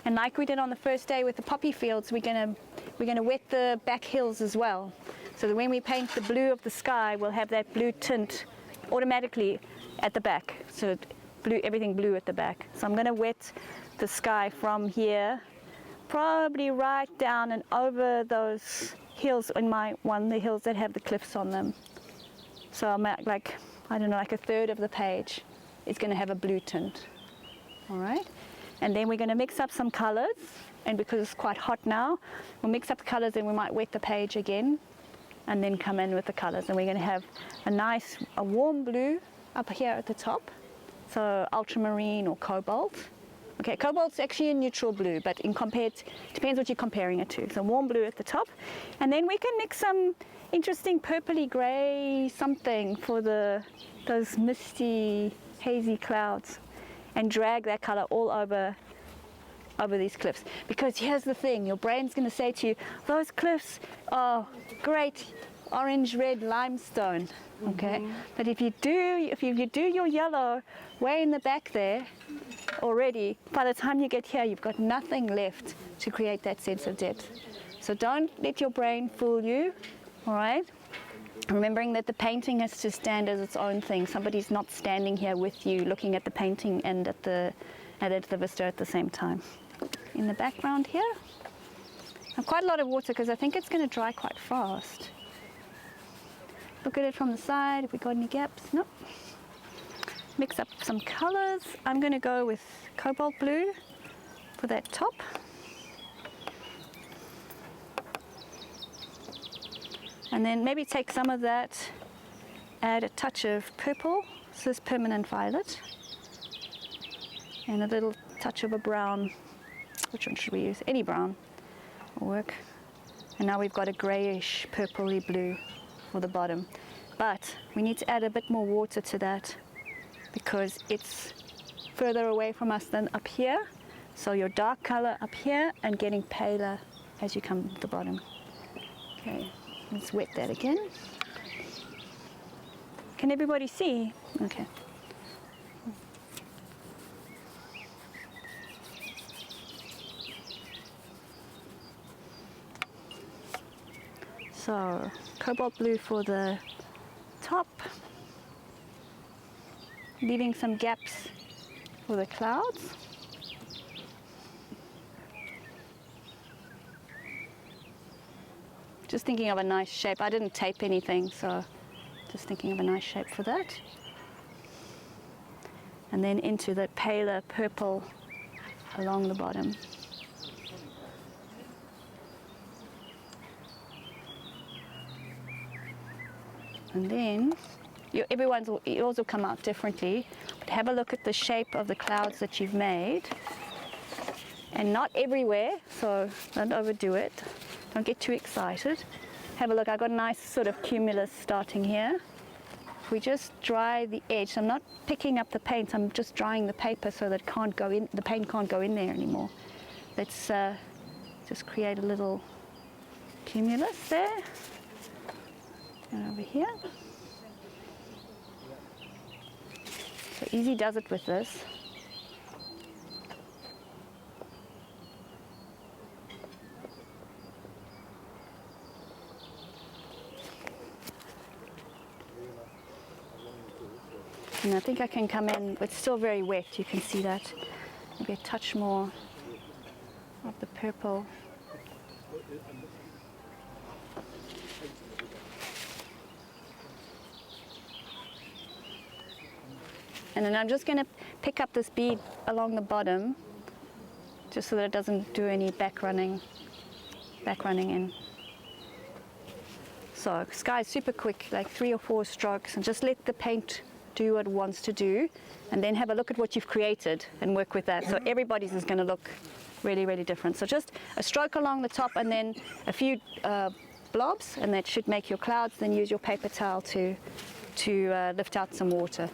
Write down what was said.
And like we did on the first day with the poppy fields, we're gonna wet the back hills as well, so that when we paint the blue of the sky, we'll have that blue tint automatically at the back. So everything blue at the back. So I'm gonna wet the sky from here, probably right down and over those hills in the hills that have the cliffs on them. So I'm at like, I don't know, like a third of the page is gonna have a blue tint. All right. And then we're going to mix up some colors, and because it's quite hot now, we'll mix up the colors and we might wet the page again and then come in with the colors. And we're going to have a warm blue up here at the top, so ultramarine or cobalt. Okay, cobalt's actually a neutral blue, but depends what you're comparing it to. So warm blue at the top, and then we can mix some interesting purpley gray something for those misty, hazy clouds, and drag that color all over these cliffs. Because here's the thing, your brain's going to say to you, those cliffs are great orange, red limestone. Okay, but if you do your yellow way in the back there already, by the time you get here, you've got nothing left to create that sense of depth. So don't let your brain fool you. All right. Remembering that the painting has to stand as its own thing. Somebody's not standing here with you looking at the painting and at the vista at the same time. In the background here, and quite a lot of water because I think it's going to dry quite fast. Look at it from the side, if we got any gaps. Nope. Mix up some colors. I'm going to go with cobalt blue for that top. And then maybe take some of that, add a touch of purple, so this permanent violet, and a little touch of a brown. Which one should we use? Any brown will work. And now we've got a grayish purpley blue for the bottom. But we need to add a bit more water to that because it's further away from us than up here. So your dark color up here and getting paler as you come to the bottom. Okay. Let's wet that again. Can everybody see? Okay. So, cobalt blue for the top, leaving some gaps for the clouds. Just thinking of a nice shape. I didn't tape anything, so just thinking of a nice shape for that. And then into the paler purple along the bottom. And then yours will come out differently, but have a look at the shape of the clouds that you've made. And not everywhere, so don't overdo it. Don't get too excited. Have a look, I've got a nice sort of cumulus starting here. If we just dry the edge, I'm not picking up the paint, I'm just drying the paper so that the paint can't go in there anymore. Let's just create a little cumulus there. And over here. So Easy does it with this. And I think I can come in, it's still very wet, you can see that. Maybe a touch more of the purple. And then I'm just going to pick up this bead along the bottom, just so that it doesn't do any back running in. So sky's super quick, like 3 or 4 strokes, and just let the paint do what it wants to do, and then have a look at what you've created and work with that. So everybody's is going to look really, really different. So just a stroke along the top and then a few blobs, and that should make your clouds. Then use your paper towel to lift out some water.